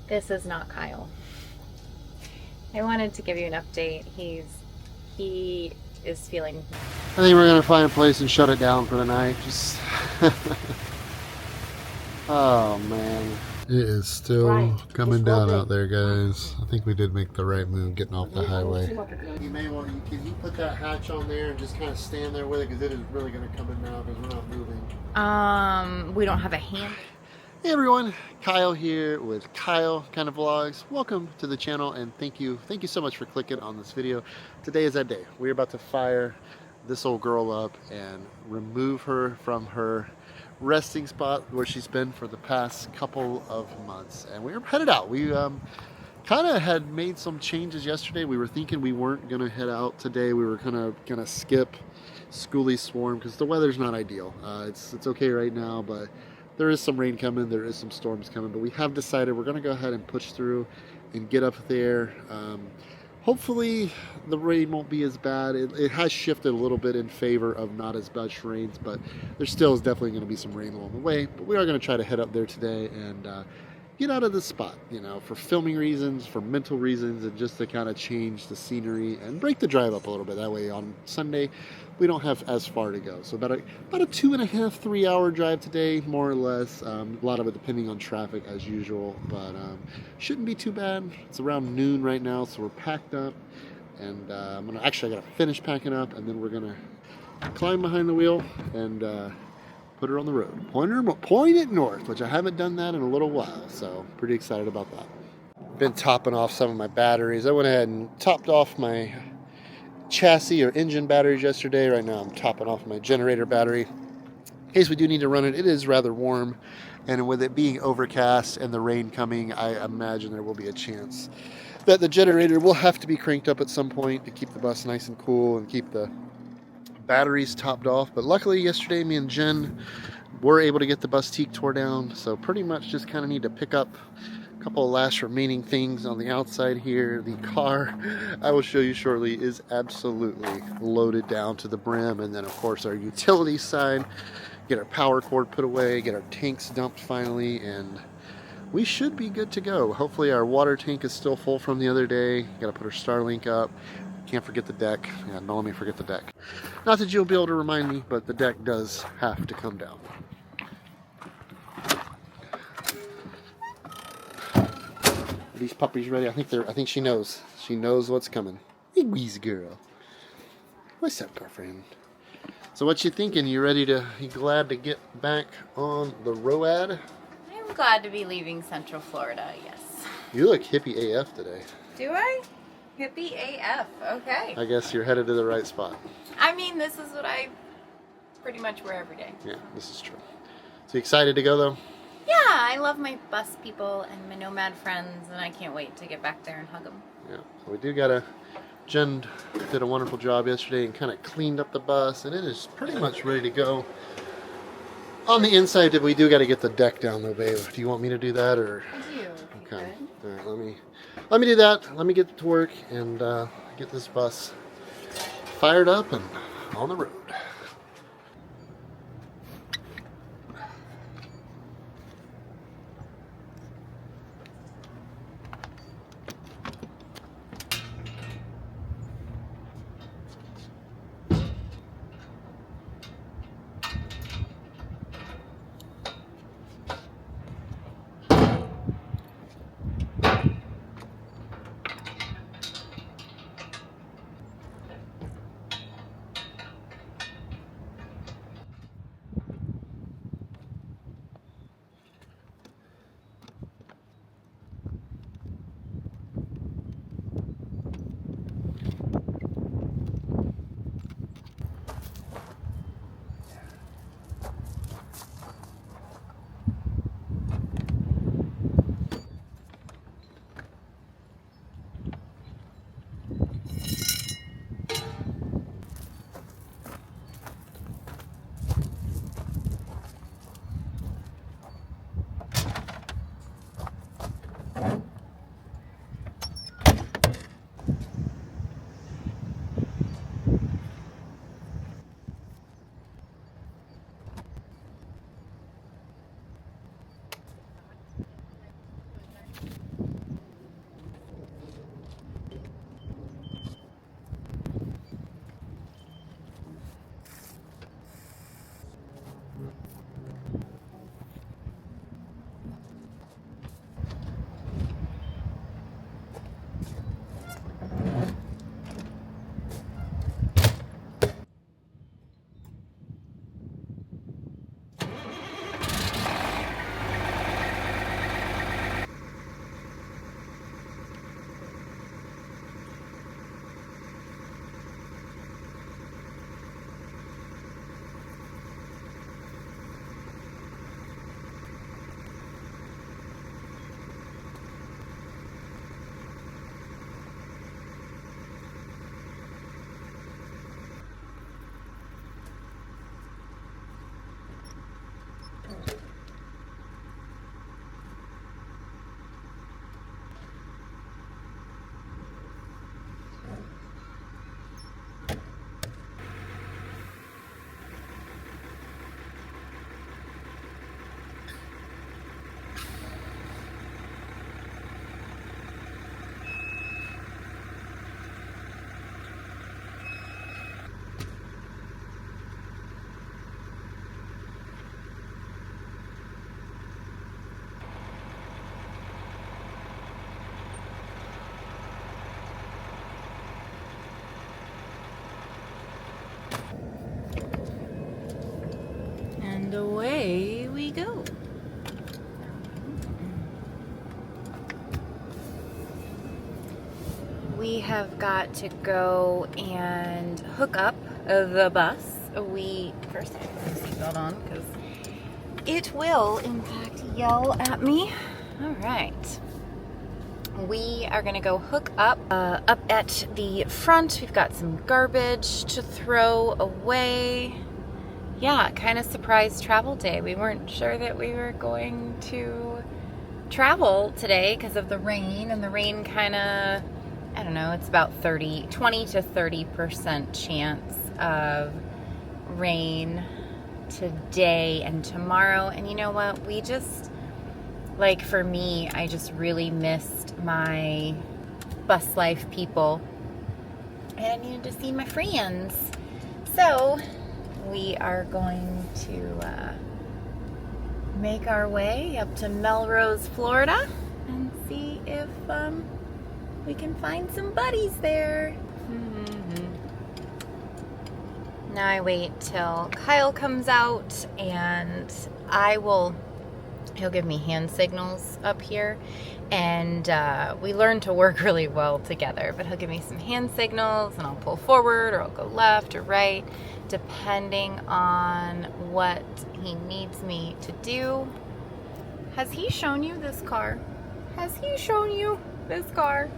This is not Kyle. I wanted to give you an update. He is feeling. I think we're gonna find a place and shut it down for the night. Just oh man, it is still coming down out there, guys. I think we did make the right move getting off the highway. You may want to. Can you put that hatch on there and just kind of stand there with it, because it is really gonna come in now because we're not moving. We don't have a hand. Hey everyone, Kyle here with Kyle Kind of Vlogs. Welcome to the channel and thank you so much for clicking on this video. Today is that day. We're about to fire this old girl up and remove her from her resting spot where she's been for the past couple of months. And we're headed out. We kind of had made some changes yesterday. We were thinking we weren't gonna head out today. We were kind of gonna skip Schoolie Swarm because the weather's not ideal. It's okay right now, but there is some rain coming, there is some storms coming, but we have decided we're going to go ahead and push through and get up there. Hopefully the rain won't be as bad. It has shifted a little bit in favor of not as much rains, but there still is definitely going to be some rain along the way. But we are going to try to head up there today and get out of this spot, you know, for filming reasons, for mental reasons, and just to kind of change the scenery and break the drive up a little bit. That way on Sunday we don't have as far to go. So about a 2.5, 3 hour drive today, more or less. A lot of it depending on traffic as usual, but shouldn't be too bad. It's around noon right now, so we're packed up, and I gotta finish packing up, and then we're gonna climb behind the wheel and put her on the road. Point it north, which I haven't done that in a little while, so pretty excited about that. Been topping off some of my batteries. I went ahead and topped off my chassis or engine batteries yesterday. Right now I'm topping off my generator battery in case we do need to run it. It is rather warm, and with it being overcast and the rain coming, I imagine there will be a chance that the generator will have to be cranked up at some point to keep the bus nice and cool and keep the batteries topped off. But luckily yesterday me and Jen were able to get the bus teak tore down, so pretty much just kind of need to pick up a couple of last remaining things on the outside here. The car, I will show you shortly, is absolutely loaded down to the brim, and then of course our utility side, get our power cord put away, get our tanks dumped finally, and we should be good to go. Hopefully our water tank is still full from the other day. Got to put our Starlink up. Can't forget the deck. Yeah, don't let me forget the deck. Not that you'll be able to remind me, but the deck does have to come down. Are these puppies ready? I think she knows. She knows what's coming. Hey, Weezy girl. What's up, girlfriend? So what you thinking? You glad to get back on the road? I'm glad to be leaving Central Florida, yes. You look hippie AF today. Do I? Hippie AF, okay. I guess you're headed to the right spot. I mean, this is what I pretty much wear every day. Yeah, this is true. So you excited to go though? Yeah, I love my bus people and my nomad friends, and I can't wait to get back there and hug them. Yeah, we do Jen did a wonderful job yesterday and kind of cleaned up the bus, and it is pretty much ready to go. On the inside, we do got to get the deck down though, babe. Do you want me to do that, or? I do. Okay. All right, let me do that. Let me get to work and get this bus fired up and on the road. we have got to go and hook up the bus. First I put the seatbelt on because it will, in fact, yell at me. All right. We are gonna go hook up at the front. We've got some garbage to throw away. Yeah, kind of surprise travel day. We weren't sure that we were going to travel today because of the rain, and the rain kind of, I don't know, it's about 20 to 30% chance of rain today and tomorrow. And you know what? We just, like, for me, I just really missed my bus life people, and I needed to see my friends. So we are going to make our way up to Melrose, Florida, and see if we can find some buddies there. Now I wait till Kyle comes out, and he'll give me hand signals up here, and we learn to work really well together, but he'll give me some hand signals, and I'll pull forward, or I'll go left or right, depending on what he needs me to do. Has he shown you this car? Has he shown you this car?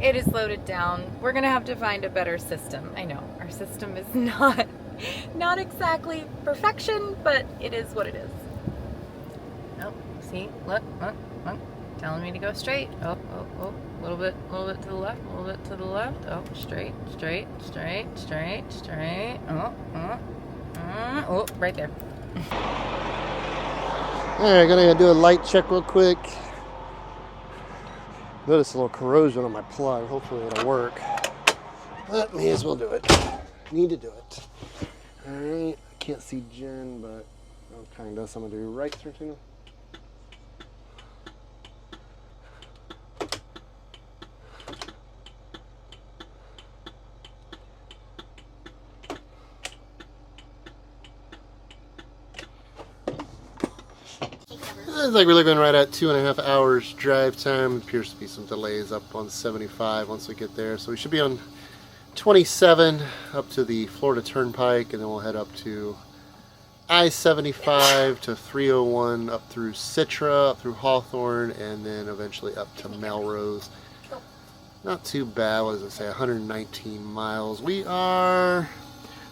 It is loaded down. We're gonna have to find a better system. I know, our system is not exactly perfection, but it is what it is. Oh, see, look, telling me to go straight. Oh, a little bit to the left, a little bit to the left. Oh, straight. Oh, right there. Alright, gonna do a light check real quick. Notice a little corrosion on my plug. Hopefully it'll work. But may as well do it. Need to do it. Alright, I can't see Jen, but kind of. So I'm gonna do right turn signal. It's like we're looking right at 2.5 hours drive time. Appears to be some delays up on 75 once we get there. So we should be on 27 up to the Florida Turnpike, and then we'll head up to I-75 to 301 up through Citra, up through Hawthorne, and then eventually up to Melrose. Not too bad. What does it say? 119 miles. We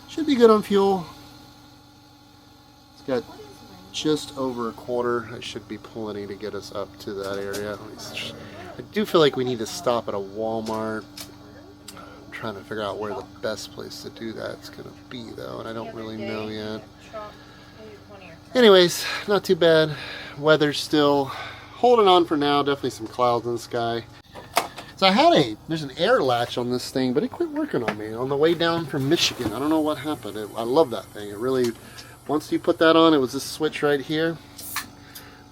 should be good on fuel. It's got just over a quarter. It should be plenty to get us up to that area. I do feel like we need to stop at a Walmart. I'm trying to figure out where the best place to do that's going to be, though, and I don't really know yet. Anyways, not too bad. Weather's still holding on for now. Definitely some clouds in the sky. So there's an air latch on this thing, but it quit working on me on the way down from Michigan. I don't know what happened. I love that thing. It really, once you put that on, it was this switch right here.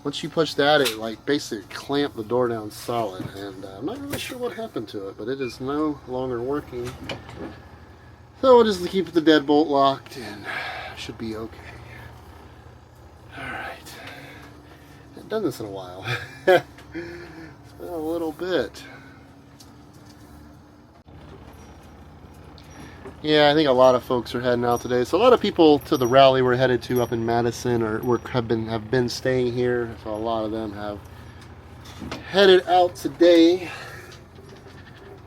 Once you push that, it like basically clamped the door down solid, and I'm not really sure what happened to it, but it is no longer working. So we'll just keep the deadbolt locked, and it should be okay. All right, I haven't done this in a while. It's been a little bit. Yeah, I think a lot of folks are heading out today. So a lot of people to the rally we're headed to up in Madison have been staying here. So a lot of them have headed out today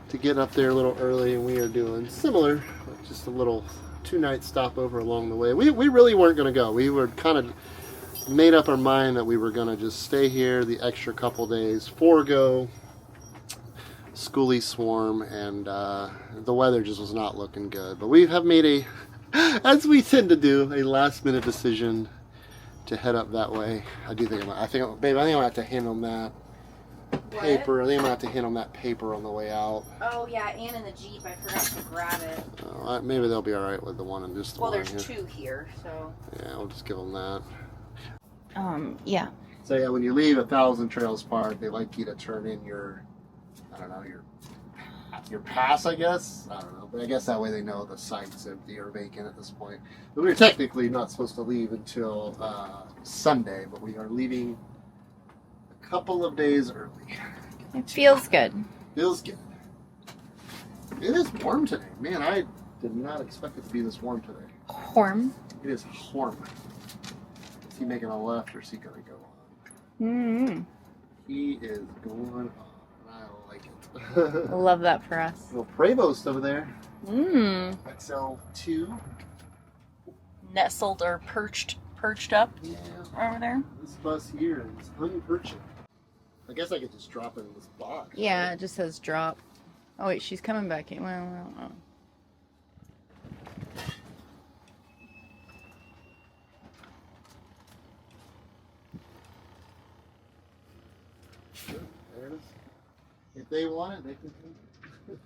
to get up there a little early, and we are doing similar, just a little 2-night stopover along the way. We really weren't going to go. We were kind of made up our mind that we were going to just stay here the extra couple days, forego schooly swarm, and the weather just was not looking good. But we have made as we tend to do, a last-minute decision to head up that way. I think I'm gonna have to hand them that paper. I think I'm gonna have to hand them that paper on the way out. Oh yeah, and in the Jeep, I forgot to grab it. Maybe they'll be all right with the one and just the one. Well, there's 2 here, so. Yeah, we'll just give them that. Yeah. So yeah, when you leave 1,000 Trails Park, they like you to turn in your pass, I guess. I don't know, but I guess that way they know the site's empty or vacant at this point. But we were technically not supposed to leave until Sunday, but we are leaving a couple of days early. It feels good. Feels good. It is warm today. Man, I did not expect it to be this warm today. Warm. It is warm. Is he making a left or is he going to go on? Mm-hmm. He is going on. I like it. Love that for us. Little Prevost over there. Mmm. XL2. Nestled or perched up over there. This bus here is unperching. I guess I could just drop it in this box. Yeah, it just says drop. Oh wait, she's coming back in. Well. Sure, there it is. If they want it, they can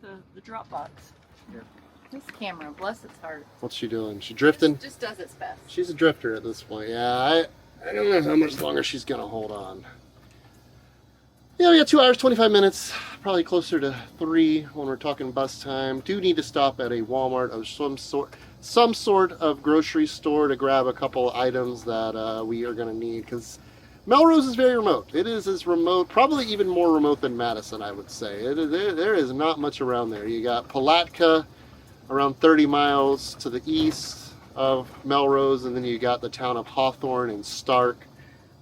come. The drop box. Yeah. This camera, bless its heart. What's she doing? She drifting? Just does its best. She's a drifter at this point. Yeah, I don't know how much longer she's gonna hold on. Yeah, we got 2 hours, 25 minutes, probably closer to 3 when we're talking bus time. Do need to stop at a Walmart of some sort of grocery store to grab a couple items that we are gonna need, because Melrose is very remote. It is as remote, probably even more remote than Madison, I would say. There is not much around there. You got Palatka, around 30 miles to the east of Melrose, and then you got the town of Hawthorne and Stark,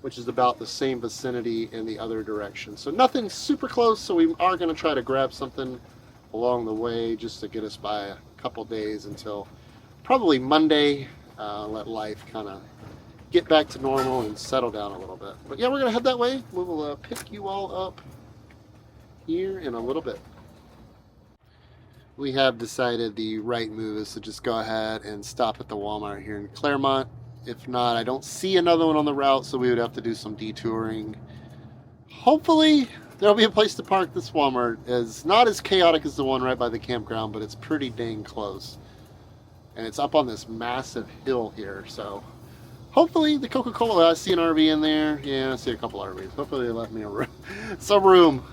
which is about the same vicinity in the other direction. So nothing super close, so we are going to try to grab something along the way just to get us by a couple days until probably Monday, let life kind of get back to normal and settle down a little bit. But yeah, we're going to head that way. We will pick you all up here in a little bit. We have decided the right move is to just go ahead and stop at the Walmart here in Claremont. If not, I don't see another one on the route, so we would have to do some detouring. Hopefully, there'll be a place to park. This Walmart is not as chaotic as the one right by the campground, but it's pretty dang close. And it's up on this massive hill here, so hopefully the Coca-Cola, I see an RV in there. Yeah, I see a couple RVs. Hopefully they left me a room. Some room.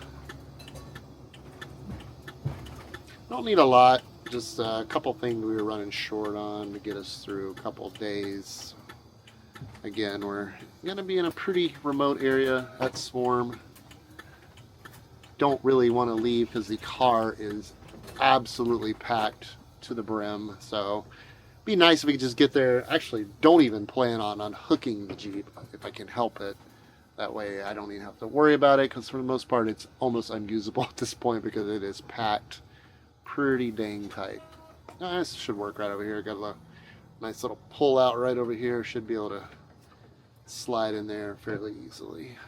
Don't need a lot, just a couple things we were running short on to get us through a couple days. Again, we're going to be in a pretty remote area at Swarm. Don't really want to leave because the car is absolutely packed to the brim. So it'd be nice if we could just get there. Actually, don't even plan on unhooking the Jeep if I can help it. That way I don't even have to worry about it, because for the most part it's almost unusable at this point because it is packed pretty dang tight. This should work right over here. Got a nice little pull out right over here. Should be able to slide in there fairly easily.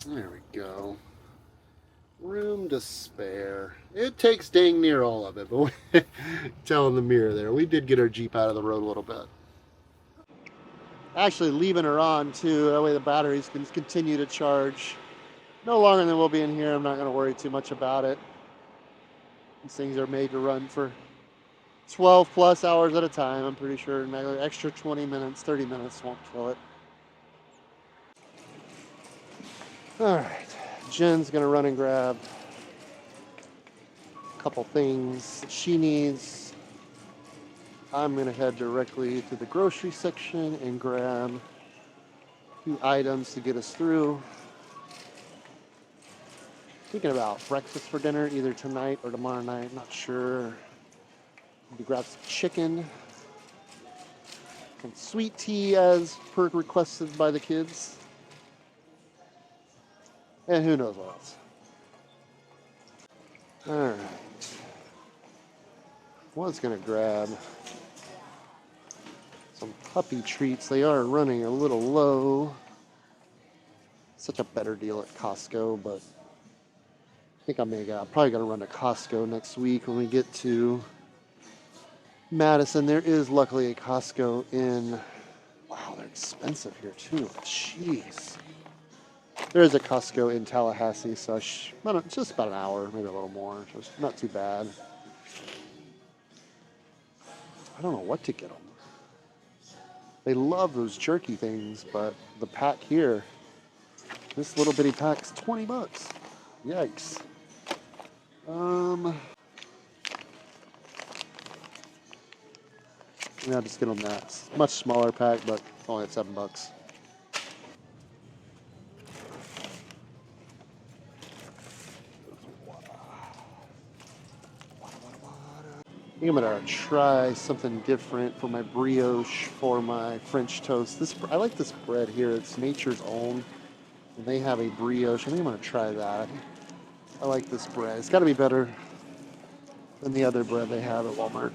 There we go. Room to spare. It takes dang near all of it, but telling the mirror there, we did get our Jeep out of the road a little bit. Actually leaving her on too, that way the batteries can continue to charge. No longer than we'll be in here. I'm not going to worry too much about it. These things are made to run for 12 plus hours at a time. I'm pretty sure an extra 20 minutes, 30 minutes won't kill it. All right, Jen's going to run and grab a couple things that she needs. I'm going to head directly to the grocery section and grab a few items to get us through. Thinking about breakfast for dinner, either tonight or tomorrow night, not sure. Maybe grab some chicken, some sweet tea as per requested by the kids. And who knows what else. Alright. Was going to grab some puppy treats. They are running a little low. Such a better deal at Costco, but I think I'm probably going to run to Costco next week when we get to Madison. There is luckily a Costco in... Wow, they're expensive here too. Jeez. There is a Costco in Tallahassee, so it's just about an hour, maybe a little more. So it's not too bad. I don't know what to get them. They love those jerky things, but the pack here, this little bitty pack's 20 bucks. Yikes. I'll just get them that much smaller pack, but only at $7. I think I'm gonna try something different for my brioche, for my French toast. I like this bread here. It's Nature's Own, and they have a brioche. I think I'm gonna try that. I like this bread. It's got to be better than the other bread they have at Walmart.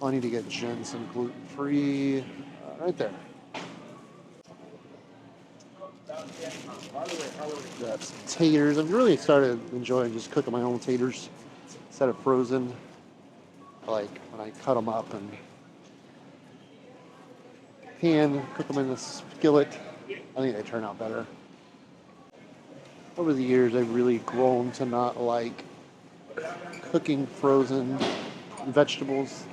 Oh, I need to get Jen some gluten-free. Right there. Got some taters. I've really started enjoying just cooking my own taters instead of frozen. I like when I cut them up and hand cook them in the skillet. I think they turn out better. Over the years, I've really grown to not like cooking frozen vegetables.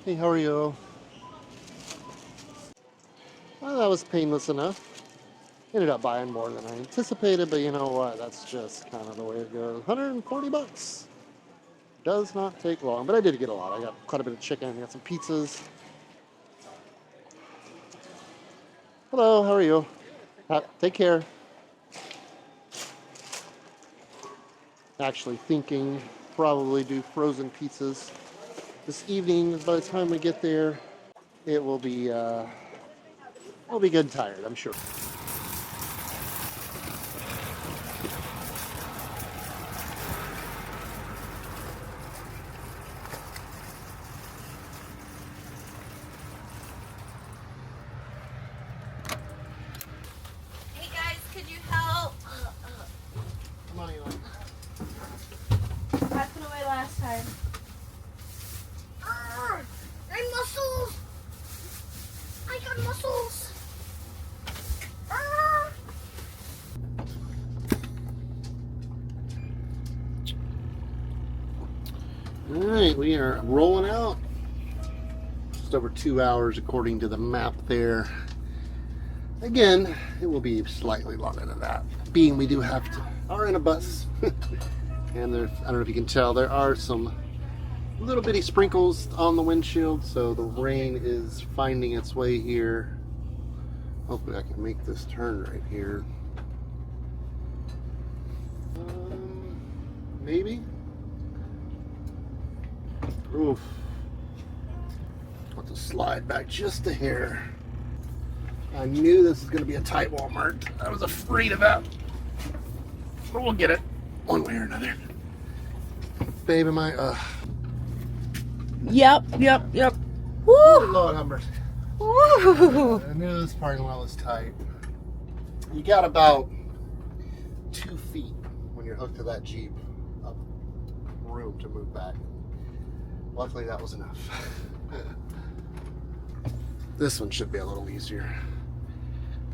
Hey, how are you? Well, that was painless enough. Ended up buying more than I anticipated, but you know what? That's just kind of the way it goes. $140. Does not take long, but I did get a lot. I got quite a bit of chicken. I got some pizzas. Hello, how are you? Take care. Actually thinking probably do frozen pizzas this evening. By the time we get there, it will be I'll be good and tired, I'm sure. Hey guys, could you help? Come on, Eli. Passing away last time. My muscles! I got muscles! All right, we are rolling out. Just over 2 hours according to the map there. Again, it will be slightly longer than that, being we are in a bus. And there, I don't know if you can tell, there are some little bitty sprinkles on the windshield, so the rain is finding its way here. Hopefully I can make this turn right here. Maybe? Oof. I'll have to slide back just a hair. I knew this was going to be a tight Walmart. I was afraid of that. But we'll get it one way or another. Babe, am I, Yep. Woo! Lord have mercy. Woo! I knew this parking lot was tight. You got about 2 feet when you're hooked to that Jeep of room to move back. Luckily that was enough. This one should be a little easier.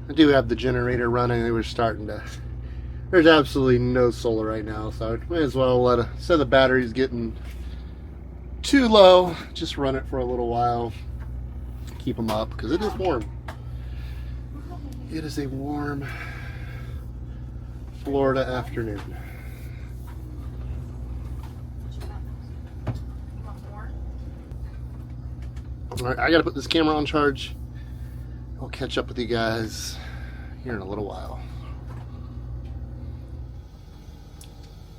I do have the generator running. They were starting to... There's absolutely no solar right now, so I may as well instead of the battery's getting too low, just run it for a little while. Keep them up, because it is warm. It is a warm Florida afternoon. All right, I gotta put this camera on charge. I'll catch up with you guys here in a little while.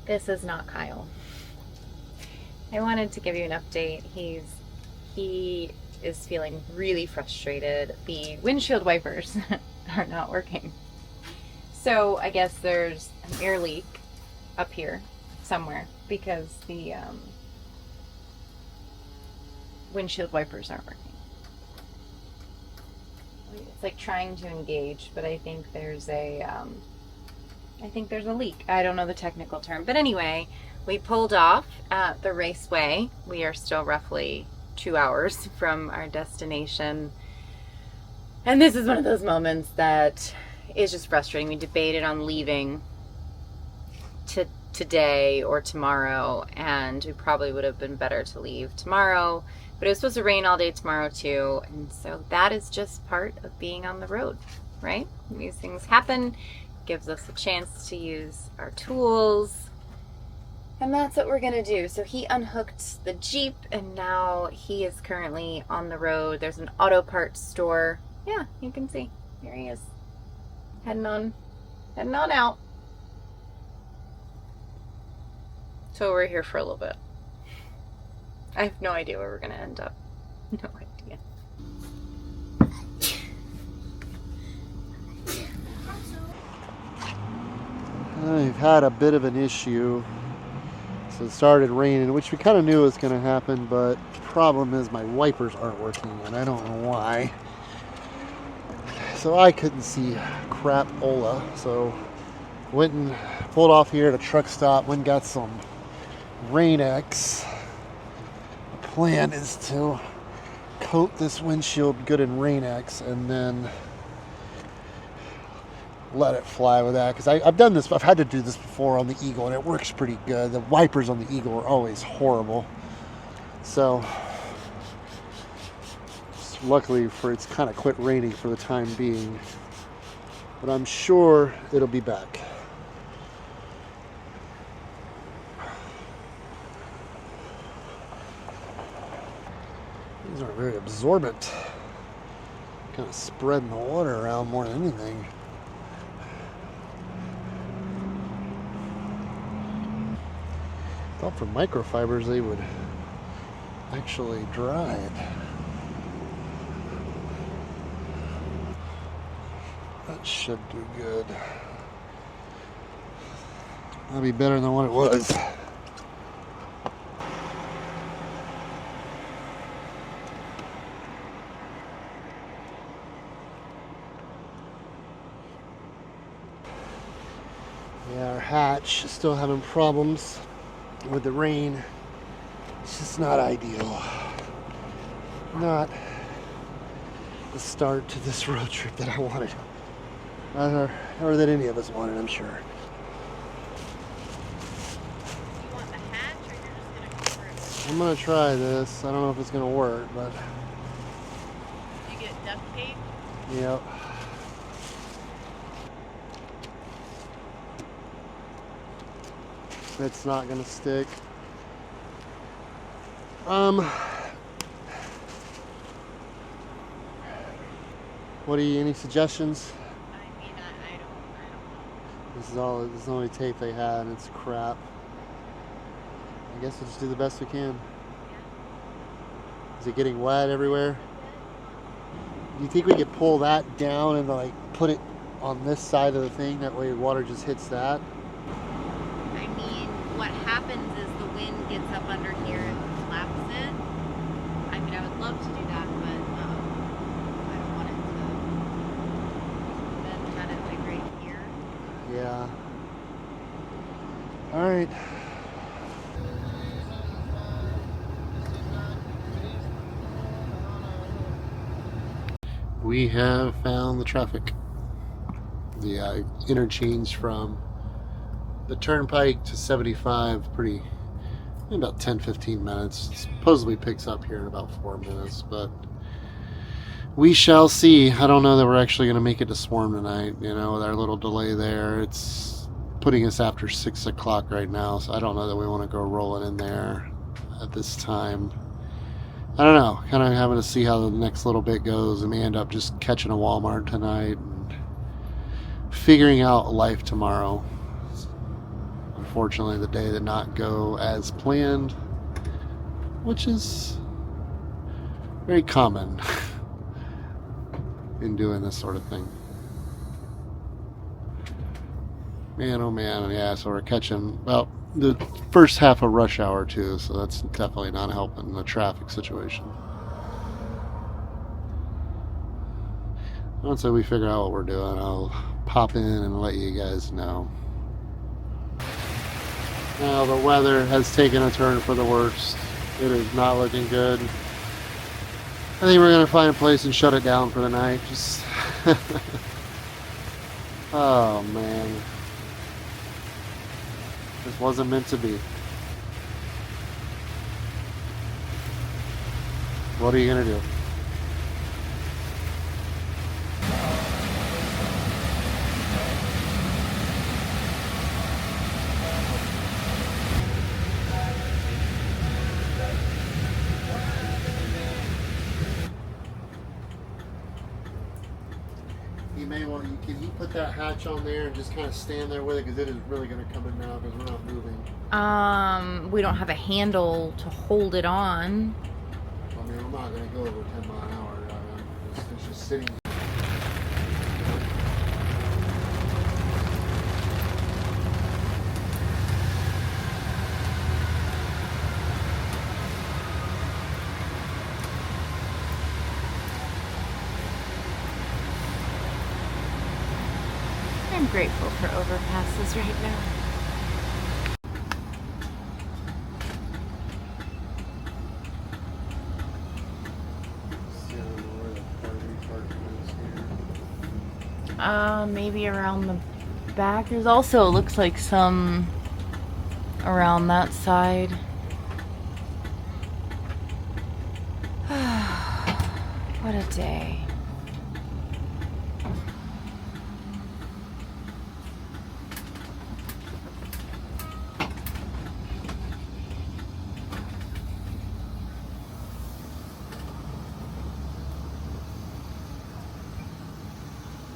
This is not Kyle. I wanted to give you an update. He is feeling really frustrated. The windshield wipers are not working. So I guess there's an air leak up here somewhere because the windshield wipers aren't working. It's like trying to engage, but I think there's a leak. I don't know the technical term, but anyway, we pulled off at the raceway. We are still roughly 2 hours from our destination. And this is one of those moments that is just frustrating. We debated on leaving today or tomorrow, and we probably would have been better to leave tomorrow But it was supposed to rain all day tomorrow too, and so that is just part of being on the road, right? These things happen, gives us a chance to use our tools, and that's what we're gonna do. So he unhooked the Jeep, and now he is currently on the road. There's an auto parts store. Yeah, you can see. Here he is, heading on out. So we're here for a little bit. I have no idea where we're gonna end up. No idea. I've had a bit of an issue. So it started raining, which we kind of knew was going to happen, but the problem is my wipers aren't working, and I don't know why. So I couldn't see crap-ola. So went and pulled off here at a truck stop, went and got some Rain-X. The plan is to coat this windshield good in Rain-X and then let it fly with that, because I've done this. I've had to do this before on the Eagle, and it works pretty good. The wipers on the Eagle are always horrible. So luckily for it's kind of quit raining for the time being, but I'm sure it'll be back. These are very absorbent, kind of spreading the water around more than anything. Thought for microfibers they would actually dry it. That should do good. That'll be better than what it was. Yeah, our hatch is still having problems with the rain. It's just not ideal. Not the start to this road trip that I wanted. Or that any of us wanted, I'm sure. You want the hatch, or you're just gonna cover it? I'm gonna try this. I don't know if it's gonna work, but You get duct tape? yep. It's not gonna stick. What do you, any suggestions? I mean, I don't This is the only tape they had, and it's crap. I guess we'll just do the best we can. Is it getting wet everywhere? Do you think we could pull that down and like put it on this side of the thing? That way the water just hits that? I mean, what happens is the wind gets up under here and slaps it. I mean, I would love to do that, but I don't want it to then cut it like right here. Yeah. All right. We have found the traffic. The interchange from the turnpike to 75, in about 10-15 minutes. It supposedly picks up here in about 4 minutes, but we shall see. I don't know that we're actually going to make it to Swarm tonight, with our little delay there. It's putting us after 6 o'clock right now, so I don't know that we want to go rolling in there at this time. I don't know, kind of having to see how the next little bit goes. We may end up just catching a Walmart tonight and figuring out life tomorrow. Unfortunately, the day did not go as planned, which is very common in doing this sort of thing. Man, oh man, yeah, so we're catching, well, the first half of rush hour too, so that's definitely not helping the traffic situation. Once we figure out what we're doing, I'll pop in and let you guys know. Now the weather has taken a turn for the worst. It is not looking good. I think we're gonna find a place and shut it down for the night. Just oh man. This wasn't meant to be. What are you gonna do? You may want to, can you put that hatch on there and just kind of stand there with it, because it is really going to come in now because we're not moving. We don't have a handle to hold it on. I mean, I'm not going to go over 10 mile an hour. It's just sitting. I'm grateful for overpasses right now. Maybe around the back. There's also, looks like some around that side. What a day.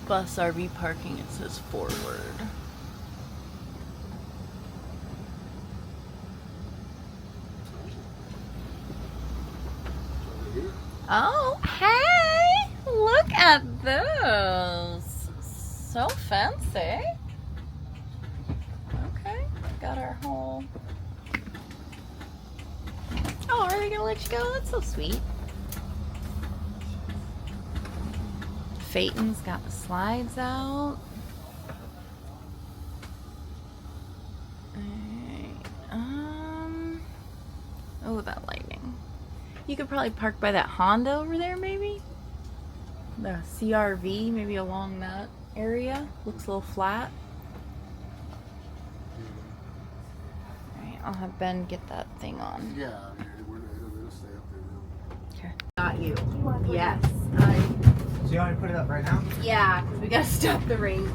Bus RV parking, it says forward. Oh, hey! Look at those! So fancy. Okay, got our whole... Oh, are they gonna let you go? That's so sweet. Phaeton's got the slides out. Alright, oh, that lighting. You could probably park by that Honda over there, maybe? The CRV, maybe along that area. Looks a little flat. Alright, I'll have Ben get that thing on. Yeah, it'll stay up there now. Okay. Got you. Yes. So you want me to put it up right now? Yeah, because we gotta stop the rain.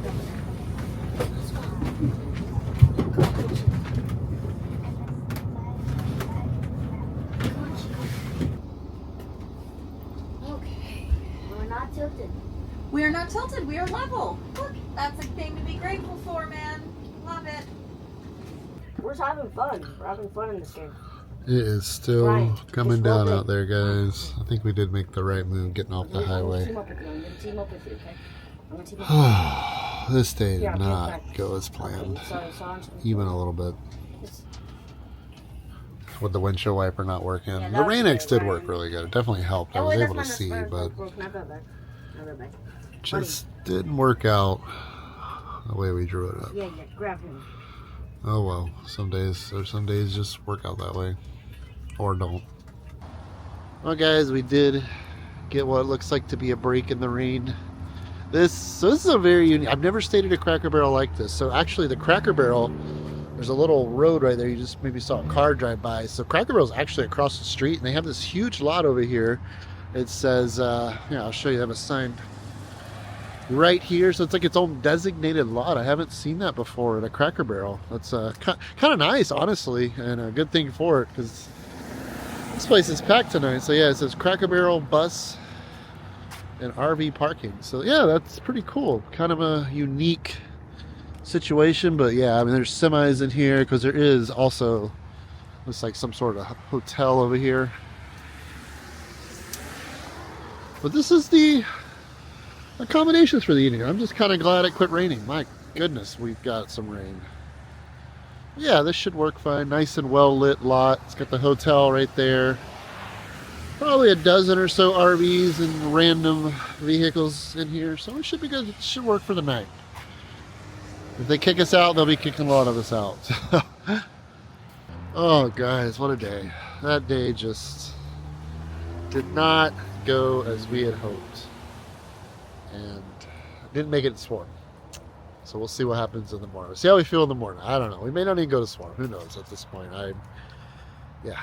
Okay. We're not tilted. We are not tilted, we are level. Look, that's a thing to be grateful for, man. Love it. We're just having fun. We're having fun in this game. It is still Right. coming Just down roll it. out there, guys. I think we did make the right move getting off the I'm gonna highway. team up with you. I'm gonna team up with you, okay? I'm gonna team up with you. This day Yeah, did okay, not fine. go as planned. Sorry. Even a little bit. It's- With the windshield wiper not working. Yeah, The that Rain was X great, did work Ryan. really good. It definitely helped. I Oh, was wait, able to that's see, mine. but Broken. Not that bad. Not that bad. just didn't work out the way we drew it up. Yeah, grab him. Oh well, some days just work out that way, or don't. Well, guys, we did get what looks like to be a break in the rain. This is a very unique. I've never stayed at a Cracker Barrel like this. So actually, the Cracker Barrel, there's a little road right there. You just maybe saw a car drive by. So Cracker Barrel's actually across the street, and they have this huge lot over here. It says, yeah, I'll show you. They have a sign right here, so it's like its own designated lot. I haven't seen that before at a Cracker Barrel. That's kind of nice, honestly, and a good thing for it, because this place is packed tonight. So yeah, it says Cracker Barrel bus and RV parking. So yeah, that's pretty cool. Kind of a unique situation, but yeah, I mean, there's semis in here because there is also, looks like some sort of hotel over here. But this is the accommodations for the evening. I'm just kind of glad it quit raining. My goodness, we've got some rain. Yeah, this should work fine. Nice and well lit lot. It's got the hotel right there. Probably a dozen or so RVs and random vehicles in here, so it should be good. It should work for the night. If they kick us out, they'll be kicking a lot of us out. Oh, guys, what a day. That day just did not go as we had hoped. And didn't make it to Swarm. So we'll see what happens in the morning. See how we feel in the morning. I don't know. We may not even go to Swarm. Who knows at this point. Yeah.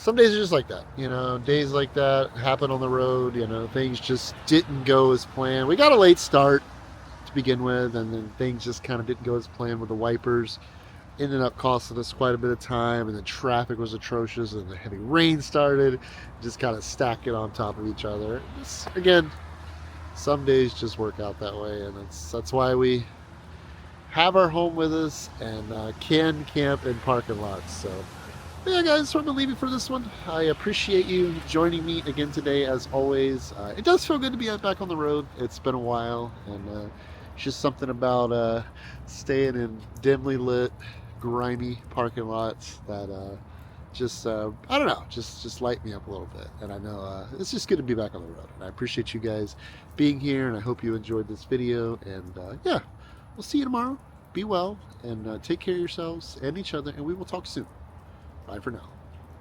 some days are just like that, you know. Days like that happen on the road, you know. Things just didn't go as planned. We got a late start to begin with, and then things just kind of didn't go as planned with the wipers. Ended up costing us quite a bit of time, and the traffic was atrocious, and the heavy rain started. Just kind of stack it on top of each other. Again, some days just work out that way, and that's why we have our home with us and can camp in parking lots. So yeah, guys, so I'm gonna leave you for this one. I appreciate you joining me again today, as always. It does feel good to be back on the road. It's been a while, and it's just something about staying in dimly lit, grimy parking lots that I don't know, just light me up a little bit. And I know it's just good to be back on the road. And I appreciate you guys being here, and I hope you enjoyed this video. And yeah, we'll see you tomorrow. Be well, and take care of yourselves and each other, and we will talk soon. Bye for now.